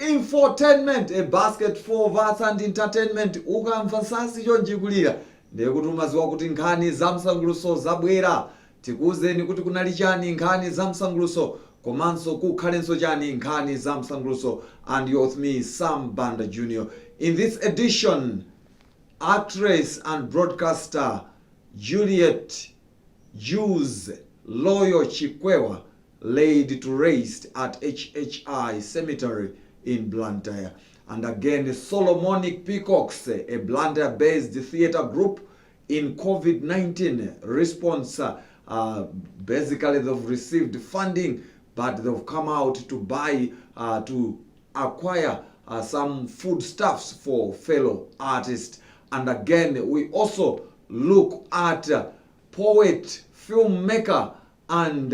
Infotainment, a basket for arts and entertainment. Ukamvasasi chonjikulira ndekuti umaziwa kuti nkhani za msanguluso zabwera. Tikuzeni kuti kunali chani nkhani za msanguluso, komanso kukhalenso chani nkhani za msanguluso. And you're with me, Sam Banda Jr. In this edition, actress and broadcaster Juliet Jews Loyo Chikwewa laid to rest at HHI Cemetery in Blantyre. And again, Solomonic Peacocks, a Blantyre-based theatre group in COVID-19 response. Basically, they've received funding, but they've come out to buy, to acquire some foodstuffs for fellow artists. And again, we also look at poet, filmmaker, and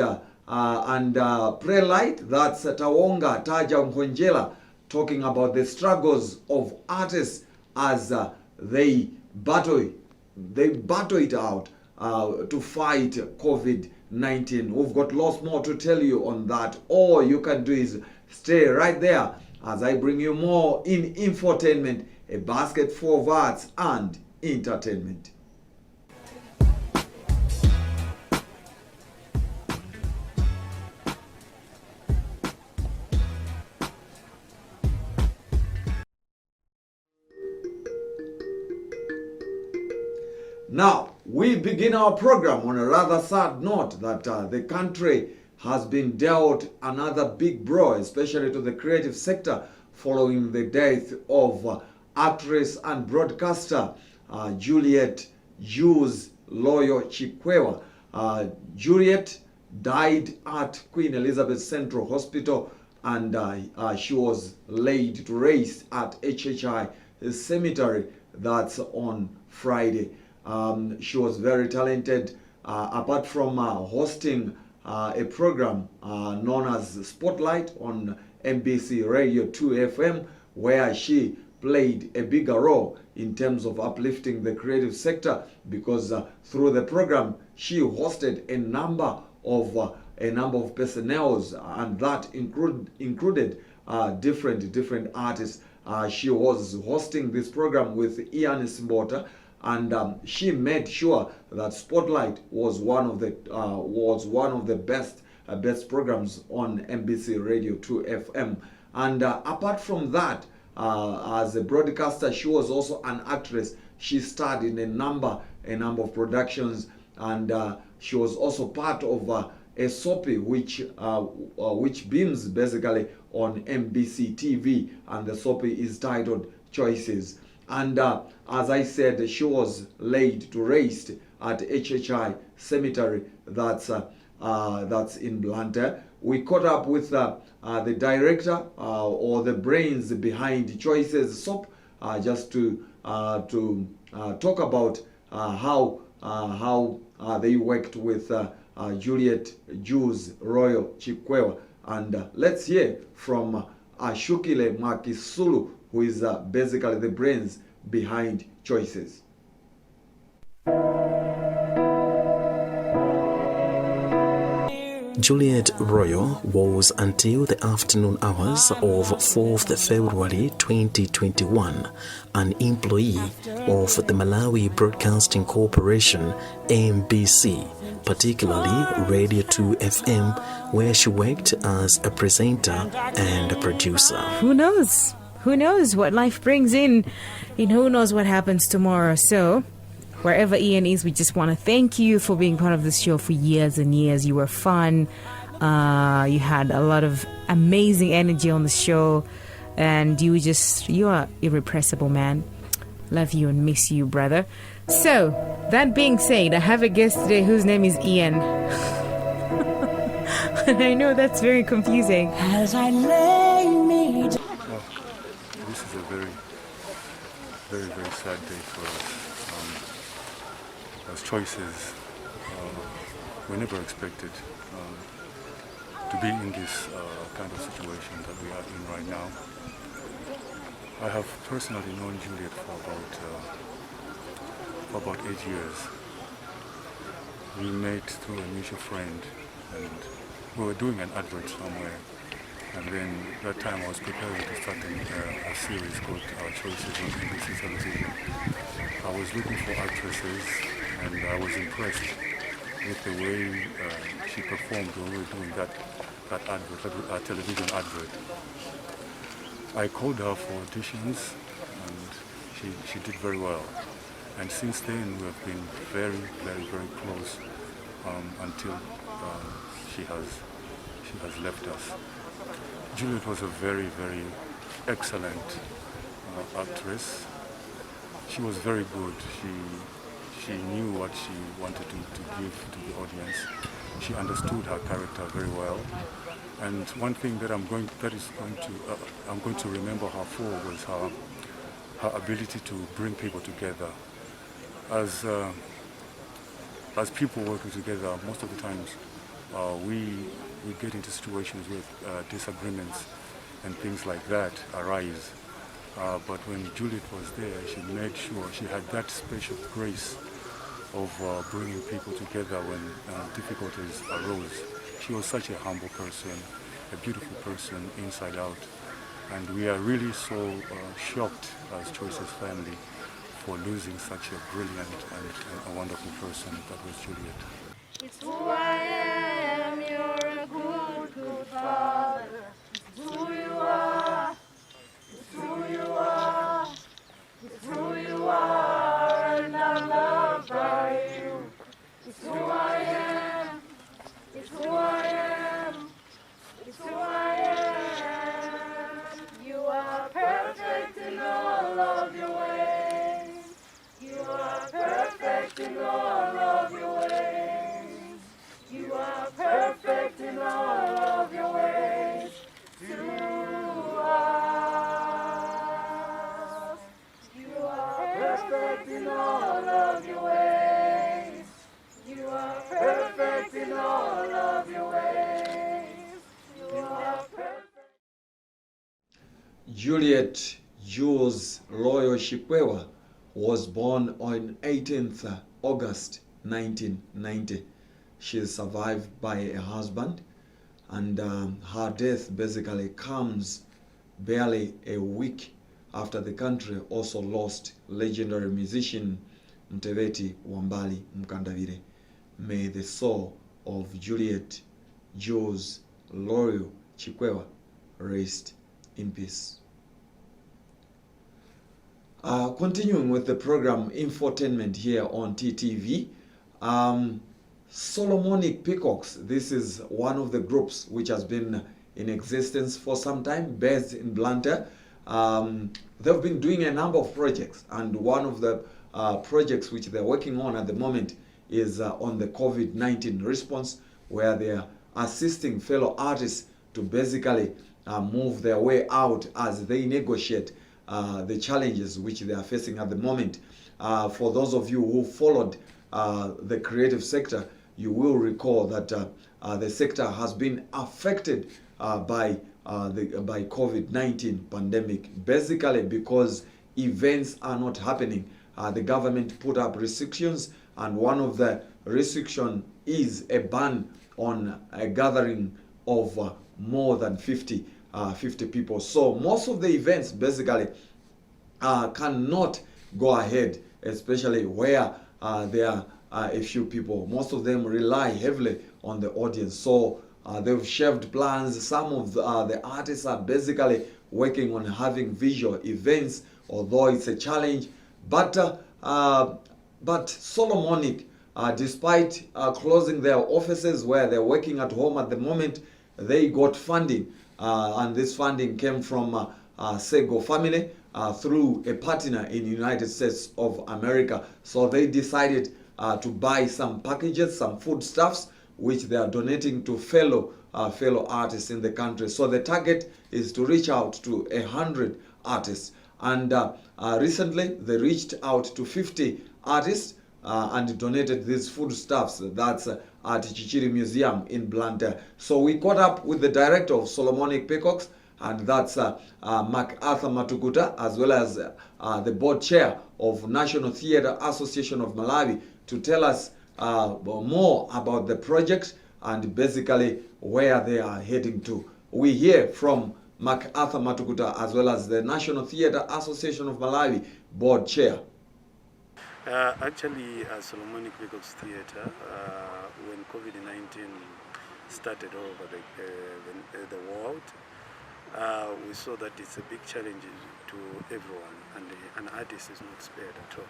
playwright, that's Tawonga Taja Nkonjela, talking about the struggles of artists as they battle it out to fight COVID-19. We've got lots more to tell you on that. All you can do is stay right there as I bring you more in Infotainment, a basket full of arts and entertainment. Now, we begin our program on a rather sad note that the country has been dealt another big blow, especially to the creative sector, following the death of actress and broadcaster Juliet Jews Loyo Chikwewa. Juliet died at Queen Elizabeth Central Hospital, and she was laid to rest at HHI Cemetery. That's on Friday. She was very talented, apart from hosting a program known as Spotlight on MBC Radio 2 FM, where she played a bigger role in terms of uplifting the creative sector, because through the program she hosted a number of personnel, and that included different artists. She was hosting this program with Ian Simbota, and she made sure that Spotlight was one of the best programs on MBC Radio 2 FM. And apart from that, as a broadcaster, she was also an actress. She starred in a number of productions, and she was also part of a soapy which beams basically on MBC TV, and the soapy is titled Choices. And as I said, she was laid to rest at HHI Cemetery. That's in Blantyre. We caught up with the director or the brains behind Choices soap, just to talk about how they worked with Juliet Jews Royal Chikwewa. And let's hear from Ashukile Makisulu, who is basically the brains behind Choices. Juliet Royal was, until the afternoon hours of 4th February 2021, an employee of the Malawi Broadcasting Corporation, MBC, particularly Radio 2 FM, where she worked as a presenter and a producer. Who knows? Who knows what life brings in, and who knows what happens tomorrow. So, wherever Ian is, we just want to thank you for being part of this show for years and years. You were fun. You had a lot of amazing energy on the show, and you are irrepressible, man. Love you and miss you, brother. So, that being said, I have a guest today whose name is Ian. And I know that's very confusing. As I lay me down. This is a very, very, very sad day for us. As Choices, we never expected to be in this kind of situation that we are in right now. I have personally known Juliet for about 8 years. We met through a mutual friend, and we were doing an advert somewhere, And then that time I was preparing to start a series called Choices on NBC television. I was looking for actresses, and I was impressed with the way she performed when we were doing that television advert. I called her for auditions, and she did very well. And since then, we have been very, very, very close until she has left us. Juliet was a very, very excellent actress. She was very good. She knew what she wanted to give to the audience. She understood her character very well. And one thing that I'm going to remember her for was her ability to bring people together. As people working together, most of the times we get into situations with disagreements and things like that arise. But when Juliet was there, she made sure she had that special grace of bringing people together when difficulties arose. She was such a humble person, a beautiful person inside out. And we are really so shocked as Choices family for losing such a brilliant and a wonderful person that was Juliet. It's who I am, you're a good, good father. It's who you are, it's who you are, it's who you are, and I'm loved by you. It's who I am, it's who I am, it's who I am. You are perfect in all of your ways. You are perfect in all of your ways. You are perfect in all of your ways to us. You are perfect in all of your ways. You are perfect in all of your ways. You are perfect. Juliet Jules Loyo Shikwewa was born on 18th August 1990. She is survived by a husband, and her death basically comes barely a week after the country also lost legendary musician Mteveti Wambali Mkandavire. May the soul of Juliet Jules Loyo Chikwewa rest in peace. Continuing with the program Infotainment here on TTV, Solomonic Peacocks, this is one of the groups which has been in existence for some time, based in Blantyre. They've been doing a number of projects, and one of the projects which they're working on at the moment is on the COVID-19 response, where they are assisting fellow artists to basically move their way out as they negotiate the challenges which they are facing at the moment. For those of you who followed the creative sector, you will recall that the sector has been affected by COVID-19 pandemic, basically because events are not happening. The government put up restrictions, and one of the restrictions is a ban on a gathering of more than 50 people. So most of the events basically cannot go ahead, especially where there are a few people. Most of them rely heavily on the audience. So they've shelved plans. Some of the artists are basically working on having visual events, although it's a challenge. But Solomonic, despite closing their offices where they're working at home at the moment, they got funding, and this funding came from Sego family through a partner in the United States of America. So they decided to buy some packages, some foodstuffs, which they are donating to fellow artists in the country. So the target is to reach out to 100 artists. And recently they reached out to 50 artists and donated these foodstuffs. That's at Chichiri Museum in Blantyre. So we caught up with the director of Solomonic Peacocks, and that's MacArthur Matukuta, as well as the board chair of National Theatre Association of Malawi, to tell us more about the project and basically where they are heading to. we hear from MacArthur Matukuta as well as the National Theatre Association of Malawi board chair. Actually, as Solomonic Peacock's Theatre, when COVID-19 started all over the world, we saw that it's a big challenge to everyone, and an artist is not spared at all.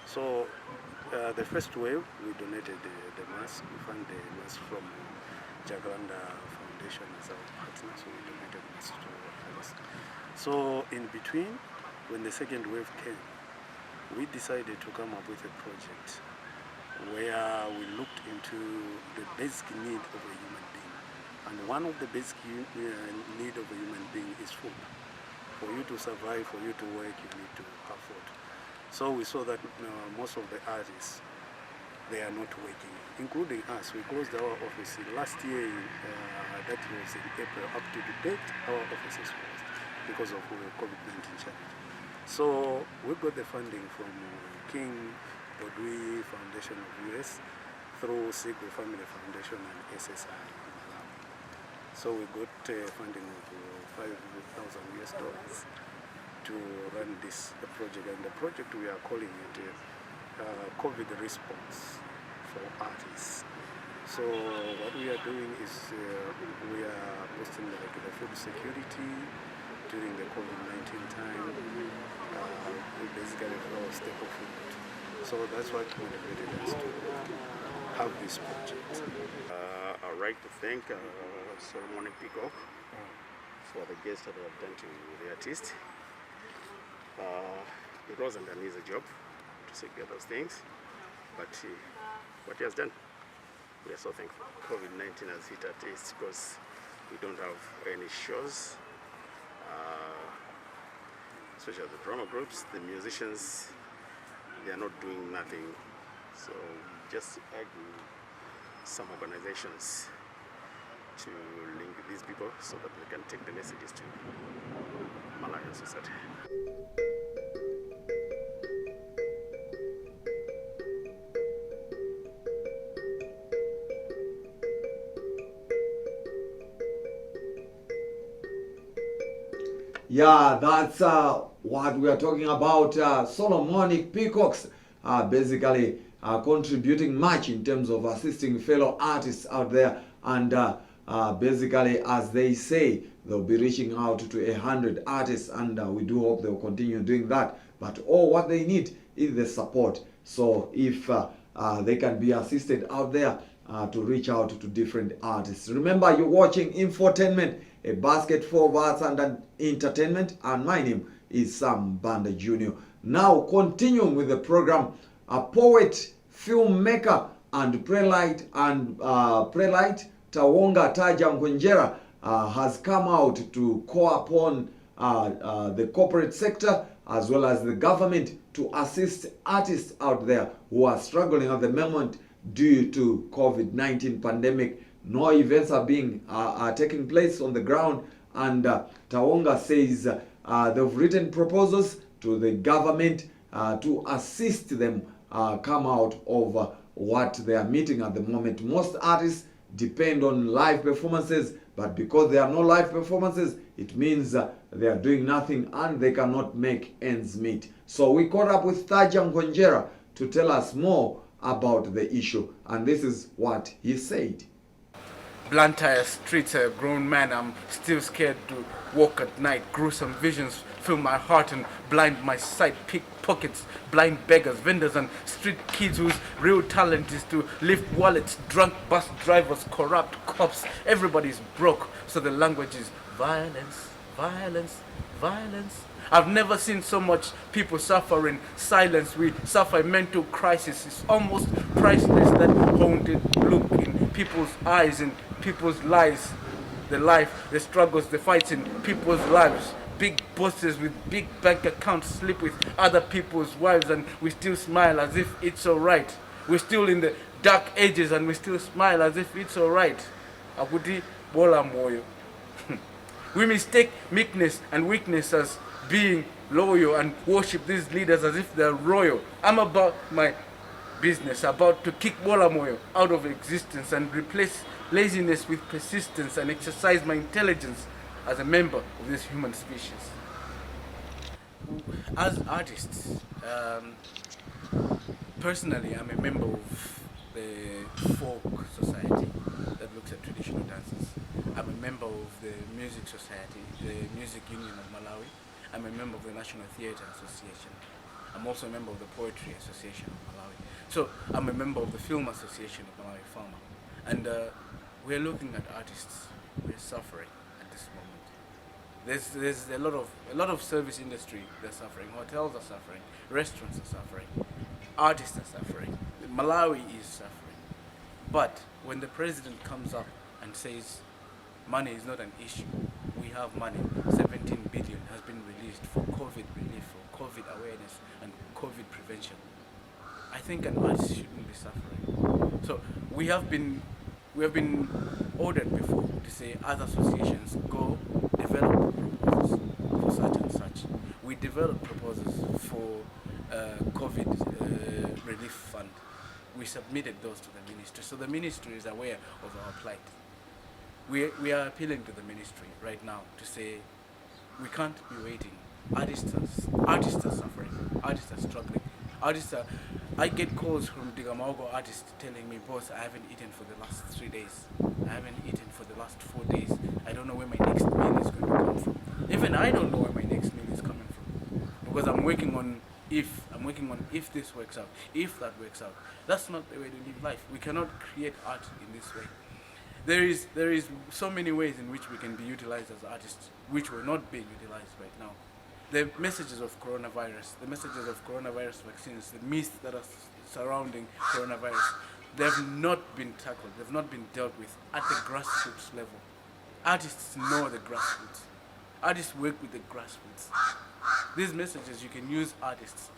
So the first wave, we donated the mask. We found the mask from Jacaranda Foundation as our partner, so we donated masks to others. So in between, when the second wave came, we decided to come up with a project where we looked into the basic need of a human being. And one of the basic need of a human being is food. For you to survive, for you to work, you need to have food. So we saw that most of the artists, they are not working, including us. We closed our office last year, that was in April. Up to date, our office is closed because of COVID-19 challenge. So we got the funding from King Bodwi Foundation of US through Sigwe Family Foundation and SSI in Malawi. So we got funding of $5,000 to run this project, and the project we are calling it COVID response for artists. So what we are doing is we are boosting like the food security during the COVID-19 time. We basically follow staple food. So that's what motivated us to have this project. I'd like to thank Solomonic Peacock for the guest that we have done to the artist. It wasn't an easy job to secure those things, but what he has done, we are so thankful. COVID-19 has hit artists because we don't have any shows, especially the drama groups, the musicians, they are not doing nothing. So just argue some organizations to link these people so that we can take the messages to Malawian society. Yeah, that's what we are talking about. Solomonic Peacocks basically contributing much in terms of assisting fellow artists out there, and basically, as they say, they'll be reaching out to 100 artists, and we do hope they'll continue doing that. But all what they need is the support. So if they can be assisted out there to reach out to different artists. Remember, you're watching Infotainment, a basket full of arts and entertainment, and my name is Sam Banda Jr. Now, continuing with the program, a poet, filmmaker, and prelate Tawonga Taja Ngonjera has come out to call upon the corporate sector as well as the government to assist artists out there who are struggling at the moment due to COVID-19 pandemic. No events are taking place on the ground, and Tawonga says they've written proposals to the government to assist them come out of what they are meeting at the moment. Most artists depend on live performances, but because there are no live performances, it means they are doing nothing and they cannot make ends meet. So we caught up with Taja Ngonjera to tell us more about the issue, and this is what he said. Blantyre streets, a grown man, I'm still scared to walk at night. Gruesome visions fill my heart and blind my sight. Pickpockets, blind beggars, vendors and street kids whose real talent is to lift wallets. Drunk bus drivers, corrupt cops, everybody's broke. So the language is violence, violence, violence. I've never seen so much people suffer in silence. We suffer a mental crisis. It's almost priceless, that haunted look in people's eyes, in people's lives, the life, the struggles, the fights in people's lives. Big bosses with big bank accounts sleep with other people's wives, and we still smile as if it's alright. We're still in the dark ages and we still smile as if it's alright. Akuti bola moyo. We mistake meekness and weakness as being loyal and worship these leaders as if they're royal. I'm about my business, about to kick Bola Moyo out of existence and replace laziness with persistence, and exercise my intelligence as a member of this human species. As artists, personally, I'm a member of the folk society that looks at traditional dances. I'm a member of the music society, the Music Union of Malawi. I'm a member of the National Theatre Association. I'm also a member of the Poetry Association of Malawi. So I'm a member of the Film Association of Malawi Pharma. And we're looking at artists. We're suffering at this moment. There's a lot of service industry that's suffering. Hotels are suffering. Restaurants are suffering. Artists are suffering. Malawi is suffering. But when the president comes up and says money is not an issue, we have money. 17 billion has been released for COVID relief, for COVID awareness and COVID prevention. I think an artist shouldn't be suffering. So we have been ordered before to say other associations go develop proposals for such and such. We developed proposals for COVID relief fund. We submitted those to the ministry, so the ministry is aware of our plight. We are appealing to the ministry right now to say we can't be waiting. Artists are suffering. Artists are struggling. I get calls from Digamaogo artists telling me, boss, I haven't eaten for the last 3 days. I haven't eaten for the last 4 days. I don't know where my next meal is going to come from. Even I don't know where my next meal is coming from. Because I'm working on if this works out, if that works out. That's not the way to live life. We cannot create art in this way. There is so many ways in which we can be utilized as artists, which we're not being utilized right now. The messages of coronavirus, the messages of coronavirus vaccines, the myths that are surrounding coronavirus, they've not been tackled, they've not been dealt with at the grassroots level. Artists know the grassroots. Artists work with the grassroots. These messages, you can use artists.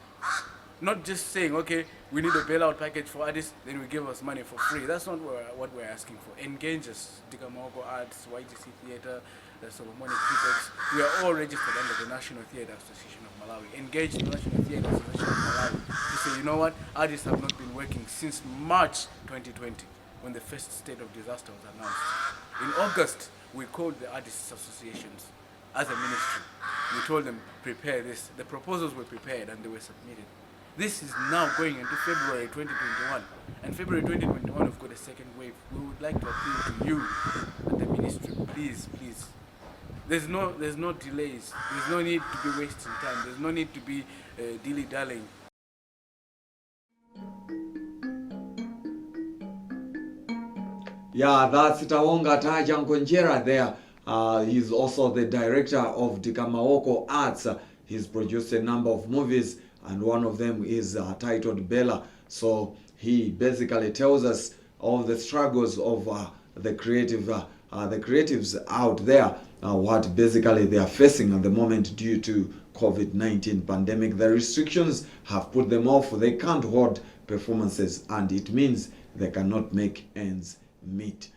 Not just saying, okay, we need a bailout package for artists, then we give us money for free. That's not what we're asking for. Engage us, Digamaogo Arts, YGC Theatre, the Solomonic Peacocks. We are all registered under the National Theatre Association of Malawi. Engage the National Theatre Association of Malawi to say, you know what, artists have not been working since March 2020, when the first state of disaster was announced. In August, we called the artists associations as a ministry. We told them, prepare this. The proposals were prepared and they were submitted. This is now going into February 2021. And February 2021, we've got a second wave. We would like to appeal to you at the ministry, please. There's no delays. There's no need to be wasting time. There's no need to be dilly-dallying. Yeah, that's Tawonga Taja Nkonjera there. He's also the director of Digamaogo Arts. He's produced a number of movies, and one of them is titled Bella. So he basically tells us of the struggles of the creatives out there, what basically they are facing at the moment due to COVID-19 pandemic. The restrictions have put them off. They can't hold performances, and it means they cannot make ends meet.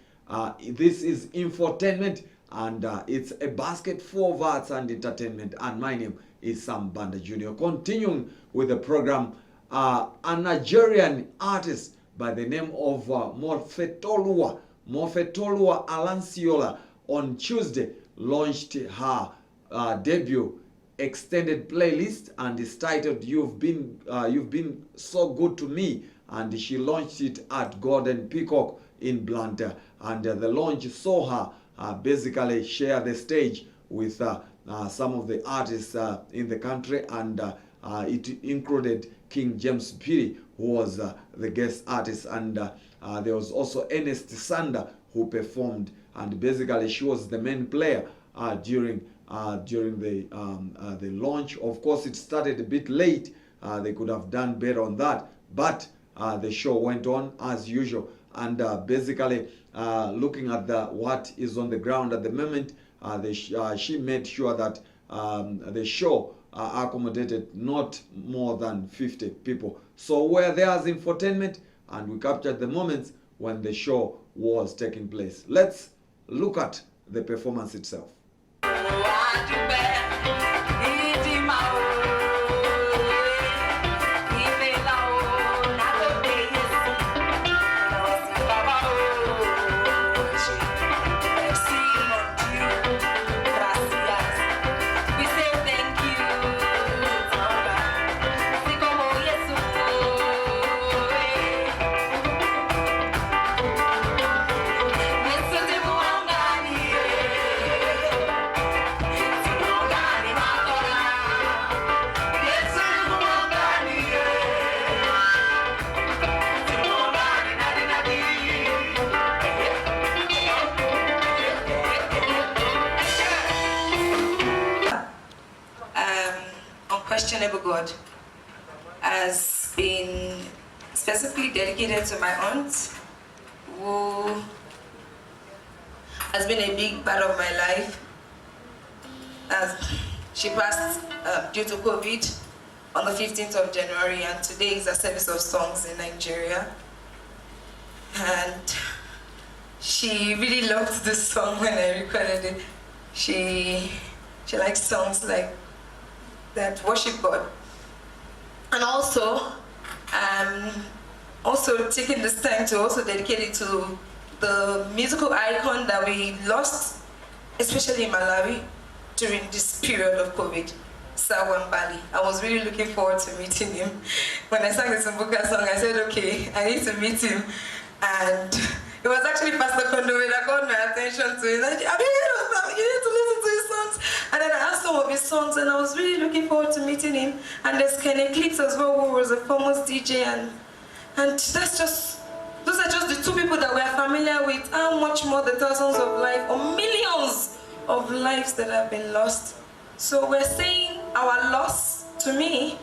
This is Infotainment, and it's a basket full of arts and entertainment, and my name is Sam Banda Jr. Continuing with the program, a Nigerian artist by the name of Mofetoluwa Alanciola on Tuesday launched her debut extended playlist, and it's titled You've Been So Good to Me, and she launched it at Golden Peacock in Blantyre, and the launch saw her basically share the stage with some of the artists in the country, and it included King James Piri, who was the guest artist, and there was also Ernest Sander who performed, and basically she was the main player during the launch. Of course, it started a bit late. They could have done better on that, but the show went on as usual. And basically, looking at what is on the ground at the moment, she made sure that the show accommodated not more than 50 people. So we're there as Infotainment, and we captured the moments when the show was taking place. Let's look at the performance itself. unquestionable God has been specifically dedicated to my aunt, who has been a big part of my life. As she passed due to COVID on the 15th of January, and today is a service of songs in Nigeria. And she really loved this song when I recorded it. She likes songs like that worship God. And also taking this time to also dedicate it to the musical icon that we lost, especially in Malawi, during this period of COVID, Sawan Bali. I was really looking forward to meeting him. When I sang the Simbuka song, I said, okay, I need to meet him. And it was actually Pastor Kondowe that called my attention to it. Like, have you heard of that? You need to listen to his songs. And then I asked some of his songs, and I was really looking forward to meeting him. And there's Ken Eclipse as well, who was a famous DJ, and those are just the two people that we are familiar with. How much more the thousands of lives, or millions of lives that have been lost. So we're saying our loss, to me,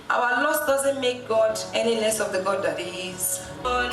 our loss doesn't make God any less of the God that He is. Oh,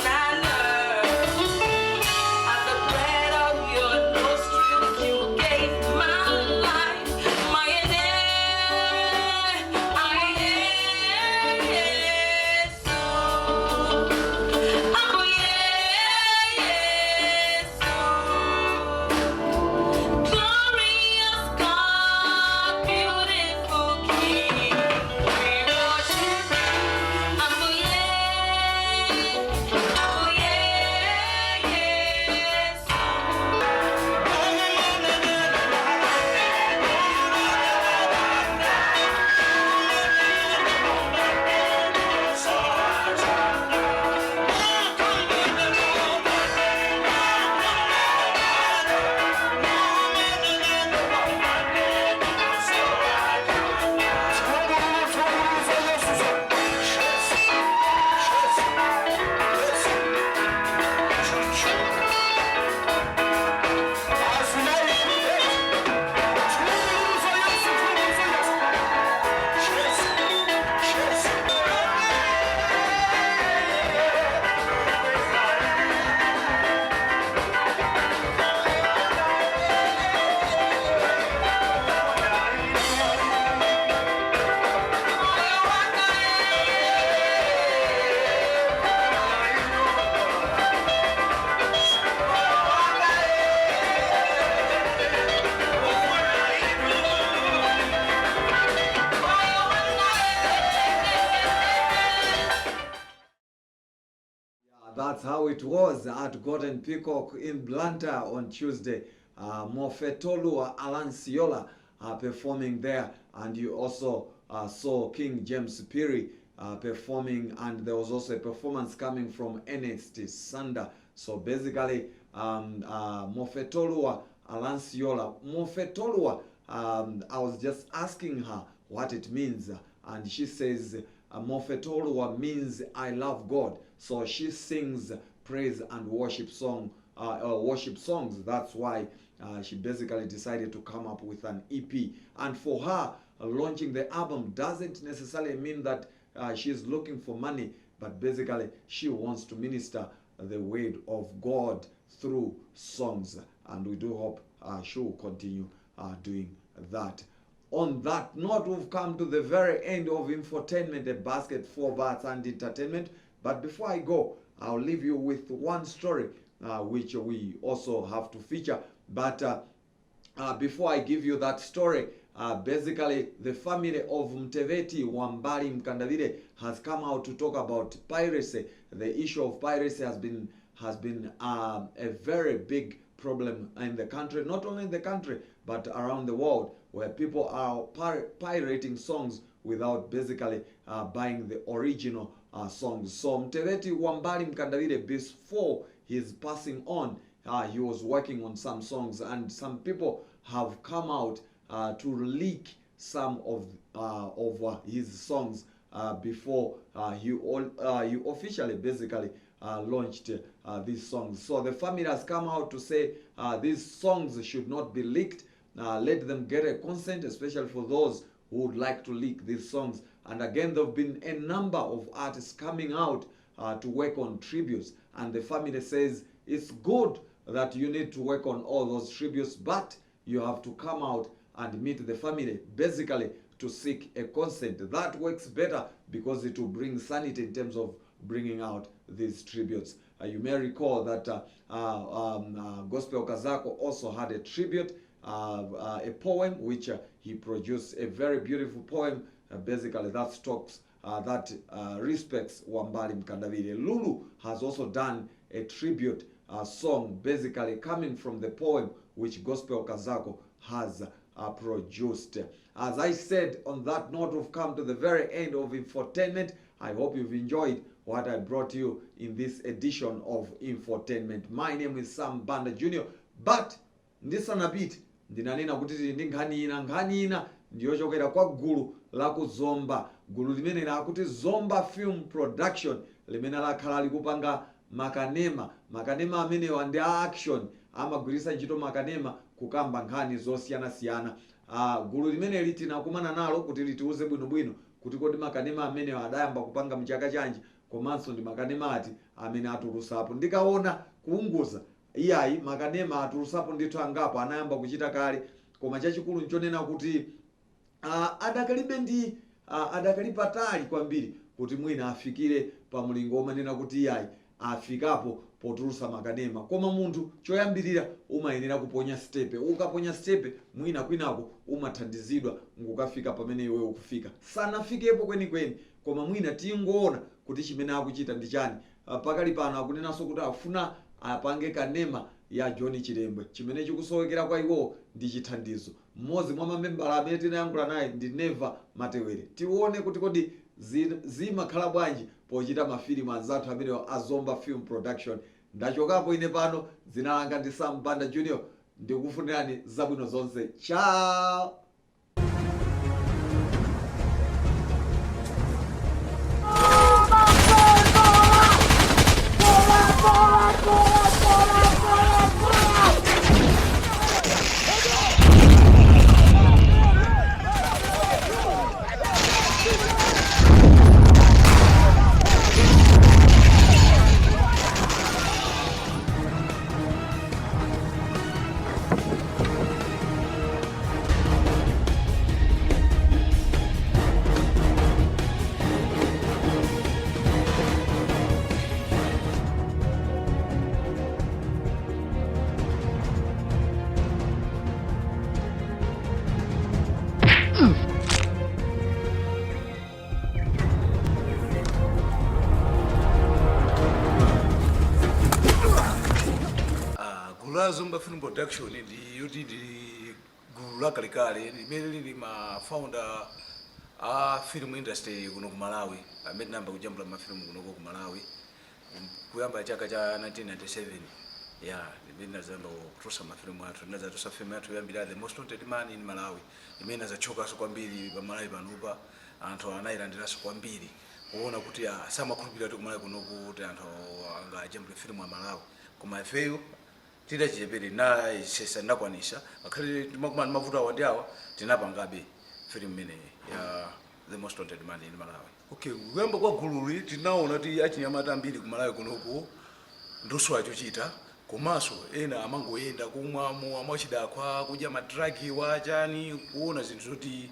That's how it was at Golden Peacock in Blantyre on Tuesday. Mofetolu Alanciola performing there, and you also saw King James Piri performing, and there was also a performance coming from Ernest Sander. So basically, Mofetolua Alanciola. Mofetolua, I was just asking her what it means, and she says Mofetolua means I love God. So she sings praise and worship worship songs. That's why she basically decided to come up with an EP. And for her, launching the album doesn't necessarily mean that she's looking for money, but basically she wants to minister the word of God through songs. And we do hope she will continue doing that. On that note, we've come to the very end of Infotainment, a basket for arts and entertainment. But before I go, I'll leave you with one story which we also have to feature. But before I give you that story, basically the family of Mteveti Wambali Mkandavire has come out to talk about piracy. The issue of piracy has been a very big problem in the country, not only in the country but around the world, where people are pirating songs without basically buying the original songs. So Mteveti Wambali Mkandavire, before his passing on, he was working on some songs, and some people have come out to leak some of his songs before he officially basically launched these songs. So the family has come out to say these songs should not be leaked. Let them get a consent, especially for those who would like to leak these songs. And again, there have been a number of artists coming out to work on tributes, and the family says it's good that you need to work on all those tributes, but you have to come out and meet the family, basically to seek a consent. That works better because it will bring sanity in terms of bringing out these tributes. You may recall that Gospel Kazako also had a tribute, a poem which he produced, a very beautiful poem, basically that talks that respects Wambali Mkandavire. Lulu has also done a tribute song, basically coming from the poem which Gospel Kazako has produced. As I said, on that note, we've come to the very end of Infotainment. I hope you've enjoyed what I brought you in this edition of Infotainment. My name is Sam Banda Jr. But ndisanapite ndinanena kuti ndi nkhani ina ndiyochokera kwa gulu la kuzomba, gulu limene lakuti Zomba Film Production, limene lakhala likupanga makanema amenewa ndi action, amagwiritsa ntchito makanema kukamba nkhani zosiyanasiyana. Gulu limene litinakumana nalo kuti litiuze bwinobwino kuti kodi makanema amenewa adayamba kupanga mchaka chanji, komanso ndi makanema ati amene atulusapo. Ndikaona kuunguza iyayi makanema atulusapo ndithu angapo anayamba kuchita kale, koma chachikulu nchonena kuti adakali patali kwambiri kuti mwina afikire pa mulingo omanena kuti iyayi afikapo potulusa makanema. Koma munthu choyambirira umayenera kuponya stepe, ukaponya stepe mwina kwinako umathandizidwa ngukafika pamene iwe ukufika. Sanafikepo kwenikweni, koma mwina tingoona kuti chimene akuchita ndi chani. Pakali pano akunenanso kuti afuna apange kanema ya John Chilembwe, chimene chikusowekera kwa iwo ndi chithandizo. Mmodzi mwa mamembala amene tinayankhula naye ndi Neva Matewere. Tione kuti kodi zimakhala bwanji pochita mafilimu anzathu amene Zomba Film Production. Ndachokapo ine pano, dzina langa ndi Sam Banda Jr. Ndikufunirani zabwino zonse. Ciao. Zomba Film Production ndi yuti ndi gulu la kalekale limene lili ma founder a film industry kuno ku Malawi, amene namba kujambula mafilimu kuno ku Malawi kuyamba chaka cha 1997. Limene nazamba kutulusa mafilimu athu, nazatusa film athu yambira The Most Wanted Man in Malawi, imene nazachokaso kwambiri pa Malawi panopa, anthu anayilandiranso kwambiri kuona kuti samakhulupirira kuti Malawi kuno kuti anthu angajambule filimu ya Malawi, koma ifeyo tidachepere na sesa nakwanisha akhali makumana mavuto awandi awa tinapangabe film imene ya The Most Wanted Man in Malawi. Okay, kuyamba kwa gululi tinaona kuti achinyamata ambiri ku Malawi kunoku nduso achochita, komanso ena amangoyenda kumwamo amachidakwa kudya madragi wachani, kuona zinthu zoti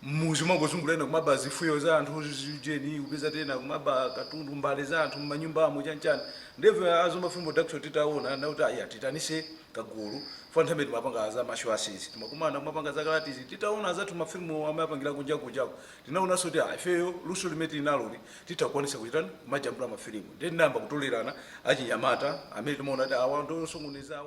muzi mangozungulana kumabazi fuyo za anthu jeni kupeza tena kumaba katundu mbale za anthu manyumbamo chanchani. Ndeve Zomba Film Production titaona na kuti titanise kagulu fontameti mapanga za masho asisi timakumana mapanga za kalatizi titaona zathu mafilmu amapangira kunja tinaona so kuti ifeyo luso limeti naloli titakwanisa kuchitana majambula mafilimu ndi namba kutolerana achinyamata amene timaona kuti awasongoneza